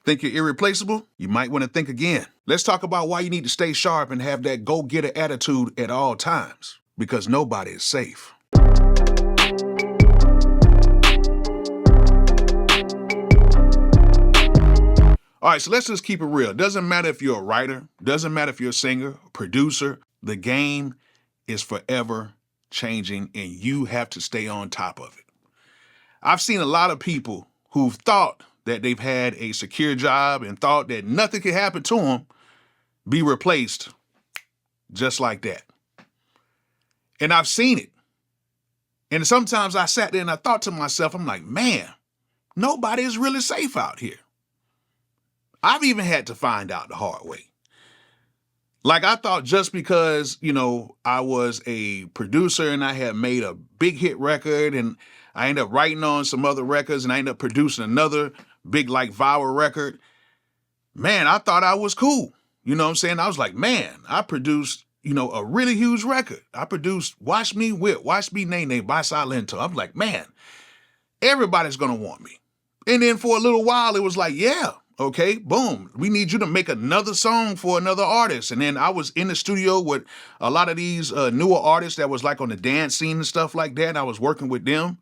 Think you're irreplaceable? You might want to think again. Let's talk about why you need to stay sharp and have that go-getter attitude at all times, because nobody is safe. All right, so let's just keep it real. Doesn't matter if you're a writer, doesn't matter if you're a singer, producer, the game is forever changing and you have to stay on top of it. I've seen a lot of people who've thought that they've had a secure job and thought that nothing could happen to them be replaced just like that. And I've seen it. And sometimes I sat there and I thought to myself, I'm like, man, nobody is really safe out here. I've even had to find out the hard way. Like I thought just because, I was a producer and I had made a big hit record and I ended up writing on some other records and I ended up producing another big viral record. Man, I thought I was cool. You know what I'm saying? I was like, man, I produced, a really huge record. I produced Watch Me Whip, Watch Me Nay Nay by Silento. I'm like, man, everybody's going to want me. And then for a little while, it was like, yeah. Okay, boom. We need you to make another song for another artist. And then I was in the studio with a lot of these newer artists that was on the dance scene and stuff like that. I was working with them.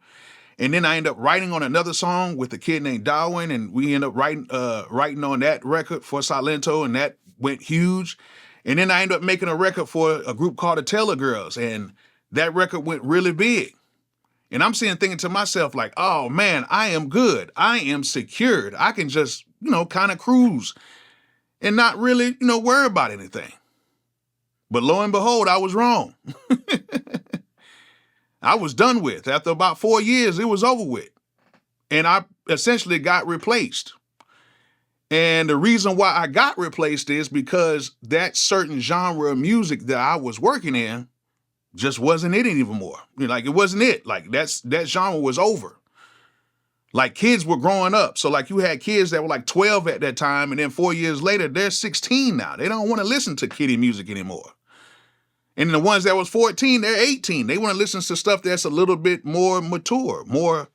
And then I ended up writing on another song with a kid named Darwin. And we ended up writing on that record for Silento. And that went huge. And then I ended up making a record for a group called the Taylor Girls. And that record went really big. And I'm thinking to myself oh man, I am good. I am secured. I can just, kind of cruise and not really, worry about anything. But lo and behold, I was wrong. I was done with. After about 4 years, it was over with. And I essentially got replaced. And the reason why I got replaced is because that certain genre of music that I was working in just wasn't it anymore. It wasn't it. That genre was over. Kids were growing up. So you had kids that were 12 at that time. And then 4 years later, they're 16 now. They don't want to listen to kiddie music anymore. And the ones that was 14, they're 18. They want to listen to stuff that's a little bit more mature, more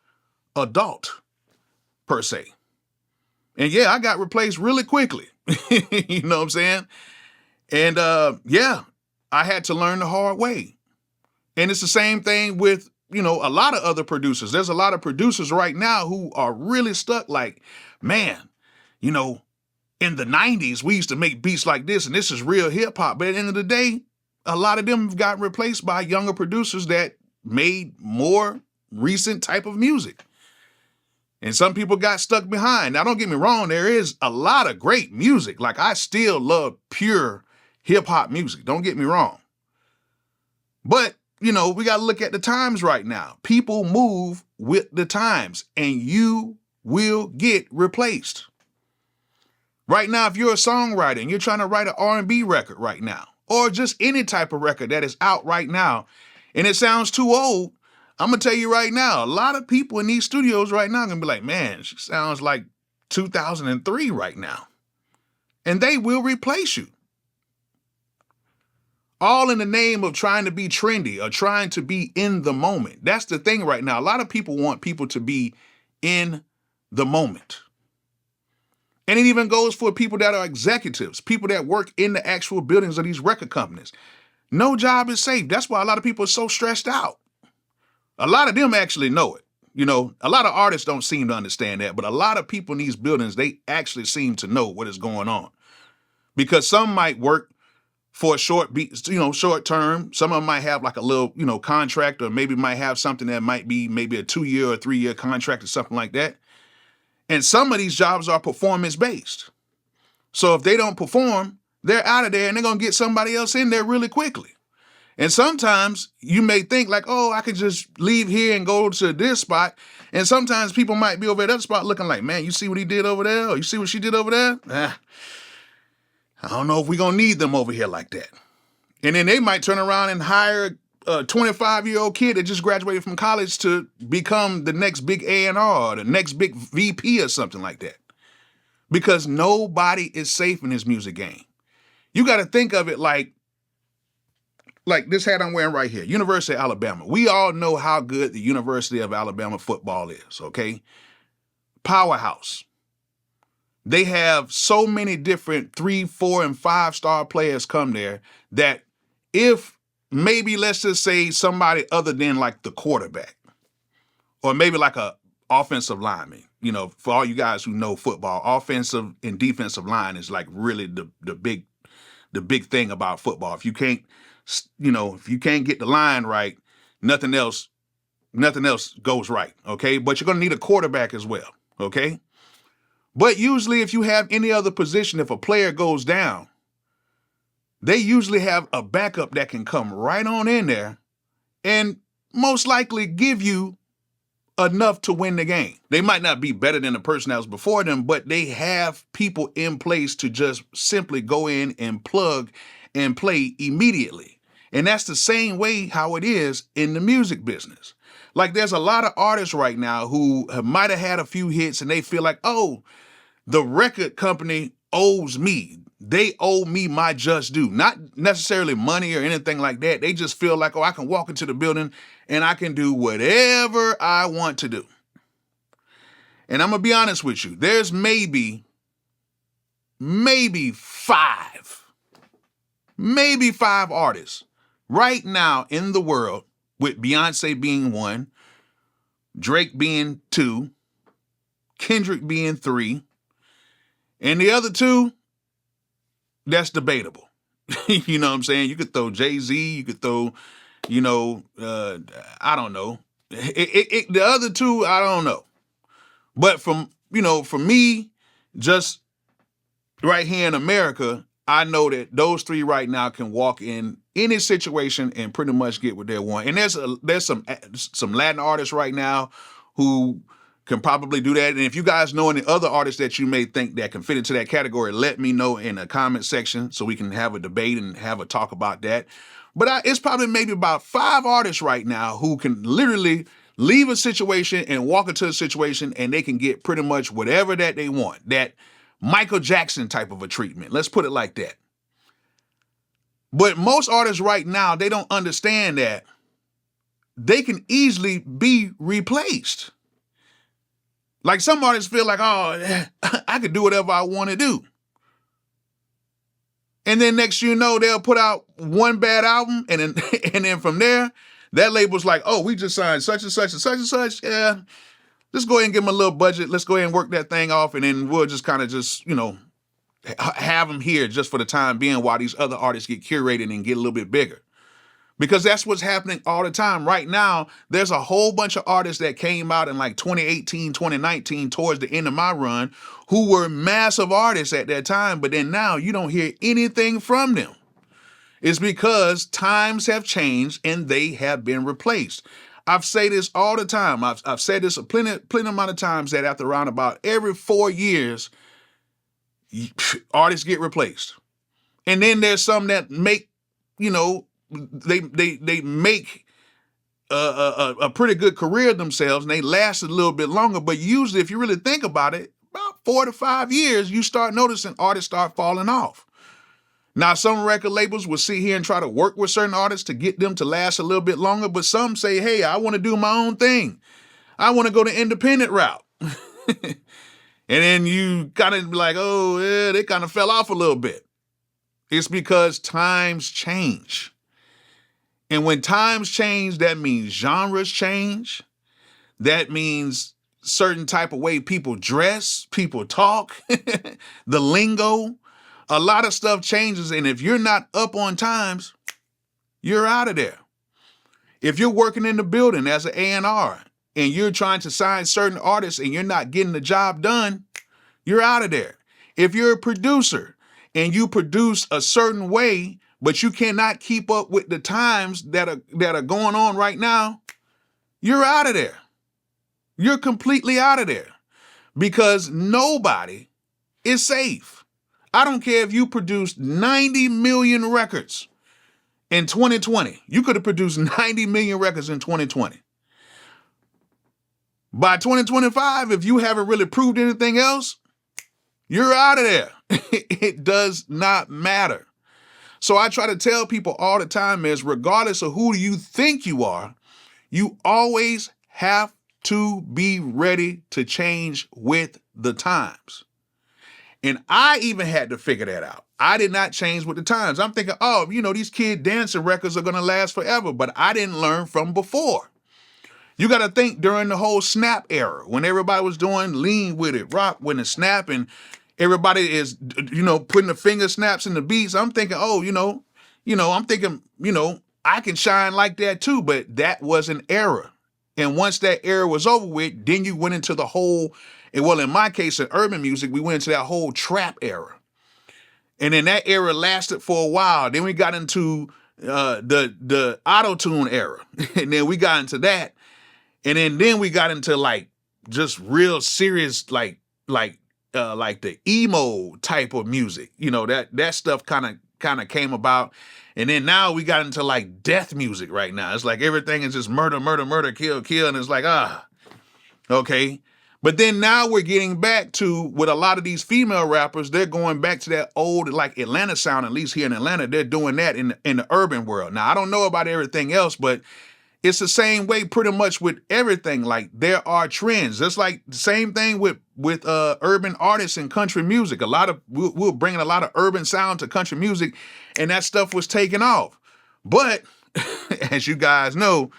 adult, per se. And yeah, I got replaced really quickly. You know what I'm saying? And I had to learn the hard way. And it's the same thing with, a lot of other producers. There's a lot of producers right now who are really stuck man, in the 90s, we used to make beats like this and this is real hip hop. But at the end of the day, a lot of them have gotten replaced by younger producers that made more recent type of music. And some people got stuck behind. Now, don't get me wrong. There is a lot of great music. I still love pure hip hop music. Don't get me wrong. But we got to look at the times right now. People move with the times and you will get replaced. Right now, if you're a songwriter and you're trying to write an R&B record right now, or just any type of record that is out right now, and it sounds too old, I'm going to tell you right now, a lot of people in these studios right now are going to be like, man, she sounds like 2003 right now. And they will replace you. All in the name of trying to be trendy or trying to be in the moment. That's the thing right now. A lot of people want people to be in the moment. And it even goes for people that are executives, people that work in the actual buildings of these record companies. No job is safe. That's why a lot of people are so stressed out. A lot of them actually know it. A lot of artists don't seem to understand that, but a lot of people in these buildings, they actually seem to know what is going on. Because some might work for a short term. Some of them might have a little, contract, or maybe might have something that might be maybe a 2-year or 3-year contract or something like that. And some of these jobs are performance based. So if they don't perform, they're out of there and they're going to get somebody else in there really quickly. And sometimes you may think I could just leave here and go to this spot. And sometimes people might be over at that spot looking like, man, you see what he did over there? Or you see what she did over there? I don't know if we're going to need them over here like that. And then they might turn around and hire a 25-year-old kid that just graduated from college to become the next big A&R or the next big VP or something like that. Because nobody is safe in this music game. You got to think of it like this hat I'm wearing right here, University of Alabama. We all know how good the University of Alabama football is, okay? Powerhouse. They have so many different 3, 4, and 5-star players come there that if maybe let's just say somebody other than like the quarterback or maybe like a offensive lineman, for all you guys who know football, offensive and defensive line is like really the big thing about football. If you can't, if you can't get the line right, nothing else goes right. Okay. But you're going to need a quarterback as well. Okay. But usually if you have any other position, if a player goes down, they usually have a backup that can come right on in there and most likely give you enough to win the game. They might not be better than the person that was before them, but they have people in place to just simply go in and plug and play immediately. And that's the same way how it is in the music business. Like there's a lot of artists right now who might have had a few hits and they feel like, oh, the record company owes me. They owe me my just due. Not necessarily money or anything like that. They just feel like, oh, I can walk into the building and I can do whatever I want to do. And I'm going to be honest with you. There's maybe five artists right now in the world, with Beyonce being 1, Drake being 2, Kendrick being 3, and the other 2, that's debatable. You know what I'm saying? You could throw Jay-Z, you could throw, I don't know. The other 2, I don't know. But for me, just right here in America, I know that those 3 right now can walk in any situation and pretty much get what they want. And there's some Latin artists right now who can probably do that. And if you guys know any other artists that you may think that can fit into that category, let me know in the comment section so we can have a debate and have a talk about that. But it's probably maybe about 5 artists right now who can literally leave a situation and walk into a situation and they can get pretty much whatever that they want. That Michael Jackson type of a treatment. Let's put it like that. But most artists right now, they don't understand that they can easily be replaced. Like some artists feel like, oh, I could do whatever I want to do. And then next you know, they'll put out one bad album and then from there, that label's like, oh, we just signed such and such and such and such. Yeah, let's go ahead and give them a little budget. Let's go ahead and work that thing off. And then we'll just kind of just, have them here just for the time being while these other artists get curated and get a little bit bigger. Because that's what's happening all the time. Right now, there's a whole bunch of artists that came out in like 2018, 2019, towards the end of my run, who were massive artists at that time. But then now you don't hear anything from them. It's because times have changed and they have been replaced. I've said this all the time. I've said this a plenty amount of times that after around about every 4 years, artists get replaced. And then there's some that make, they make a pretty good career themselves and they last a little bit longer. But usually, if you really think about it, about 4 to 5 years, you start noticing artists start falling off. Now, some record labels will sit here and try to work with certain artists to get them to last a little bit longer. But some say, hey, I want to do my own thing. I want to go the independent route. And then you kind of be like, oh, yeah, they kind of fell off a little bit. It's because times change. And when times change, that means genres change. That means certain type of way people dress, people talk, the lingo. A lot of stuff changes. And if you're not up on times, you're out of there. If you're working in the building as an A&R and you're trying to sign certain artists and you're not getting the job done, you're out of there. If you're a producer and you produce a certain way, but you cannot keep up with the times that are going on right now, you're out of there. You're completely out of there because nobody is safe. I don't care if you produced 90 million records in 2020. You could have produced 90 million records in 2020. By 2025, if you haven't really proved anything else, you're out of there. It does not matter. So I try to tell people all the time is regardless of who you think you are, you always have to be ready to change with the times. And I even had to figure that out. I did not change with the times. I'm thinking, oh, these kid dancing records are going to last forever, but I didn't learn from before. You got to think during the whole snap era, when everybody was doing lean with it, rock with it, snap, and everybody is, putting the finger snaps in the beats. I'm thinking, I'm thinking, I can shine like that too, but that was an era. And once that era was over with, then you went into the whole, and well, in my case, in urban music, we went into that whole trap era. And then that era lasted for a while. Then we got into the auto-tune era. And then we got into that. And then we got into like just real serious, like the emo type of music. That stuff kind of came about. And then now we got into like death music right now. It's like everything is just murder, murder, murder, kill, kill. And it's like, okay. But then now we're getting back to, with a lot of these female rappers, they're going back to that old like Atlanta sound, at least here in Atlanta. They're doing that in the urban world. Now, I don't know about everything else, but it's the same way pretty much with everything. Like there are trends. It's like the same thing with urban artists and country music. We're bringing a lot of urban sound to country music, and that stuff was taken off. But as you guys know,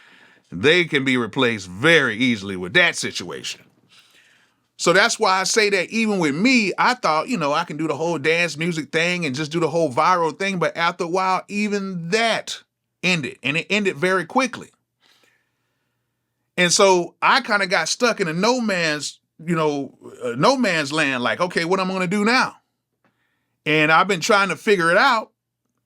they can be replaced very easily with that situation. So that's why I say that even with me, I thought, I can do the whole dance music thing and just do the whole viral thing. But after a while, even that ended, and it ended very quickly. And so I kind of got stuck in a no man's land. Like, okay, what am I going to do now? And I've been trying to figure it out.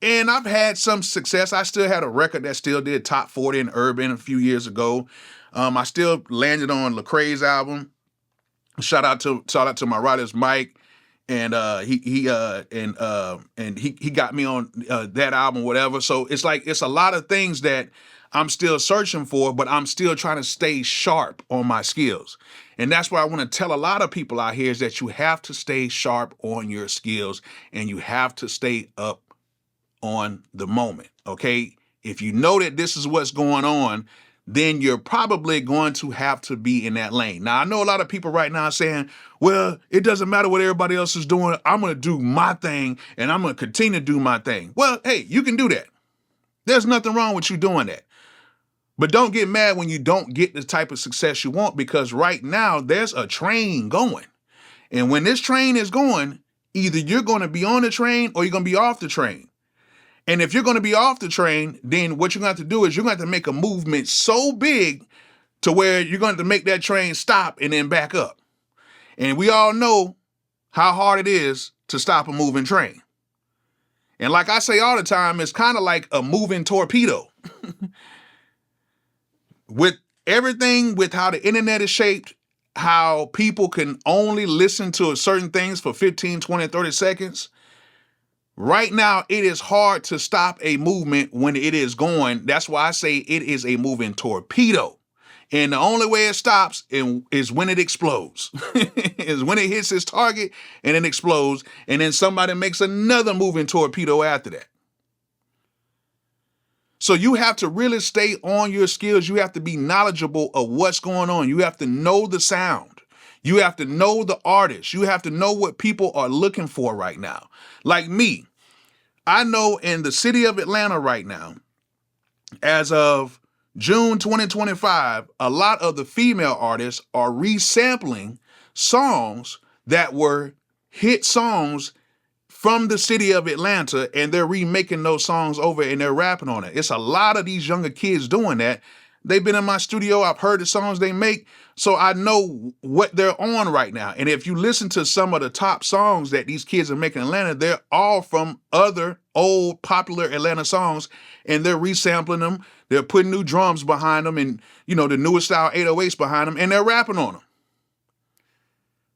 And I've had some success. I still had a record that still did top 40 in urban a few years ago. I still landed on Lecrae's album. Shout out to my writers, Mike, and he got me on that album, whatever. So it's a lot of things that I'm still searching for, but I'm still trying to stay sharp on my skills. And that's what I want to tell a lot of people out here, is that you have to stay sharp on your skills, and you have to stay up on the moment. Okay, if you know that this is what's going on, then you're probably going to have to be in that lane. Now, I know a lot of people right now are saying, well, it doesn't matter what everybody else is doing. I'm going to do my thing, and I'm going to continue to do my thing. Well, hey, you can do that. There's nothing wrong with you doing that. But don't get mad when you don't get the type of success you want, because right now there's a train going. And when this train is going, either you're going to be on the train or you're going to be off the train. And if you're going to be off the train, then what you're going to have to do is you're going to have to make a movement so big to where you're going to have to make that train stop and then back up. And we all know how hard it is to stop a moving train. And like I say all the time, it's kind of like a moving torpedo. With everything, with how the internet is shaped, how people can only listen to certain things for 15, 20, 30 seconds, right now, it is hard to stop a movement when it is going. That's why I say it is a moving torpedo. And the only way it stops is when it explodes. Is when it hits its target and it explodes. And then somebody makes another moving torpedo after that. So you have to really stay on your skills. You have to be knowledgeable of what's going on. You have to know the sound. You have to know the artist. You have to know what people are looking for right now. Like me, I know in the city of Atlanta right now, as of June 2025, a lot of the female artists are resampling songs that were hit songs from the city of Atlanta, and they're remaking those songs over and they're rapping on it. It's a lot of these younger kids doing that. They've been in my studio. I've heard the songs they make, so I know what they're on right now. And if you listen to some of the top songs that these kids are making in Atlanta, they're all from other old popular Atlanta songs, and they're resampling them. They're putting new drums behind them and, the newest style 808s behind them, and they're rapping on them.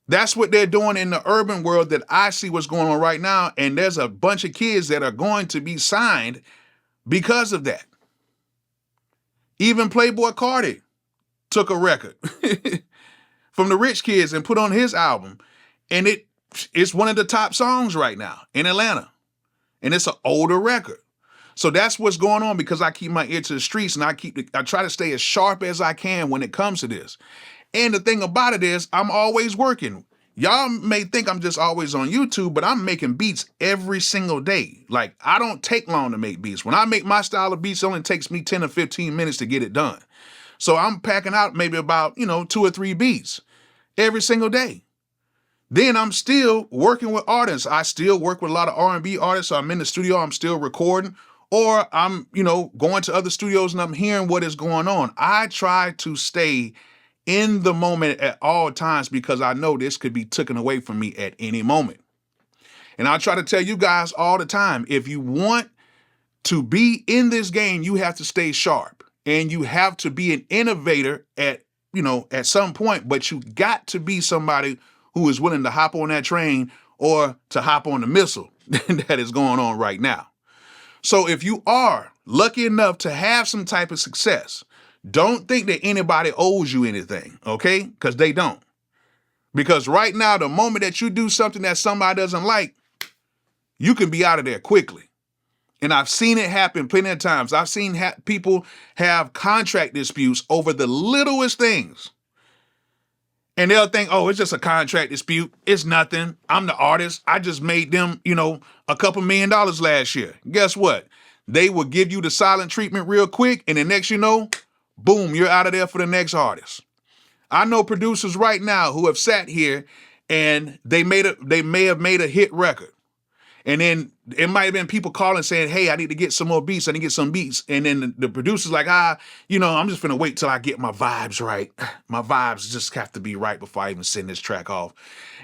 That's what they're doing in the urban world that I see what's going on right now. And there's a bunch of kids that are going to be signed because of that. Even Playboi Carti took a record from the Rich Kids and put on his album. And it's one of the top songs right now in Atlanta. And it's an older record. So that's what's going on, because I keep my ear to the streets, and I try to stay as sharp as I can when it comes to this. And the thing about it is, I'm always working. Y'all may think I'm just always on YouTube, but I'm making beats every single day. Like, I don't take long to make beats. When I make my style of beats, it only takes me 10 or 15 minutes to get it done. So I'm packing out maybe about, 2 or 3 beats every single day. Then I'm still working with artists. I still work with a lot of R&B artists. So I'm in the studio, I'm still recording, or I'm, going to other studios and I'm hearing what is going on. I try to stay in the moment at all times because I know this could be taken away from me at any moment. And I try to tell you guys all the time, if you want to be in this game, you have to stay sharp and you have to be an innovator at some point, but you got to be somebody who is willing to hop on that train or to hop on the missile that is going on right now. So if you are lucky enough to have some type of success, don't think that anybody owes you anything, okay? Because they don't. Because right now, the moment that you do something that somebody doesn't like, you can be out of there quickly. And I've seen it happen plenty of times. I've seen people have contract disputes over the littlest things. And they'll think, oh, it's just a contract dispute. It's nothing. I'm the artist. I just made them, a couple $1 million last year. Guess what? They will give you the silent treatment real quick. And the next boom, you're out of there for the next artist. I know producers right now who have sat here and they may have made a hit record. And then it might have been people calling saying, hey, I need to get some more beats. I need to get some beats. And then the producer's like, I'm just going to wait till I get my vibes right. My vibes just have to be right before I even send this track off.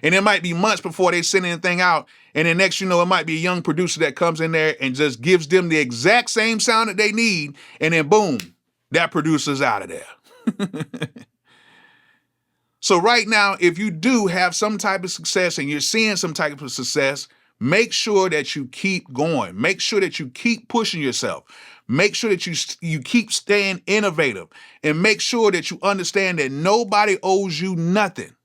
And it might be months before they send anything out. And then next, it might be a young producer that comes in there and just gives them the exact same sound that they need. And then boom, that producer's out of there. So right now, if you do have some type of success and you're seeing some type of success, make sure that you keep going. Make sure that you keep pushing yourself. Make sure that you keep staying innovative, and make sure that you understand that nobody owes you nothing.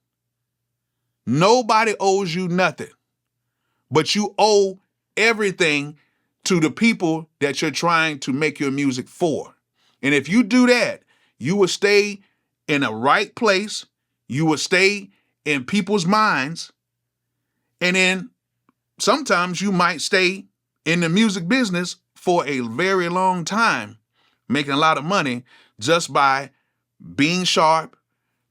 Nobody owes you nothing, but you owe everything to the people that you're trying to make your music for. And if you do that, you will stay in a right place. You will stay in people's minds. And then sometimes you might stay in the music business for a very long time, making a lot of money just by being sharp,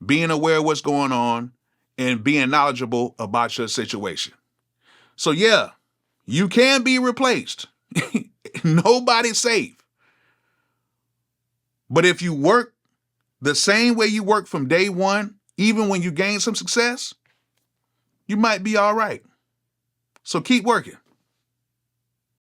being aware of what's going on, and being knowledgeable about your situation. So yeah, you can be replaced. Nobody's safe. But if you work the same way you work from day one, even when you gain some success, you might be all right. So keep working.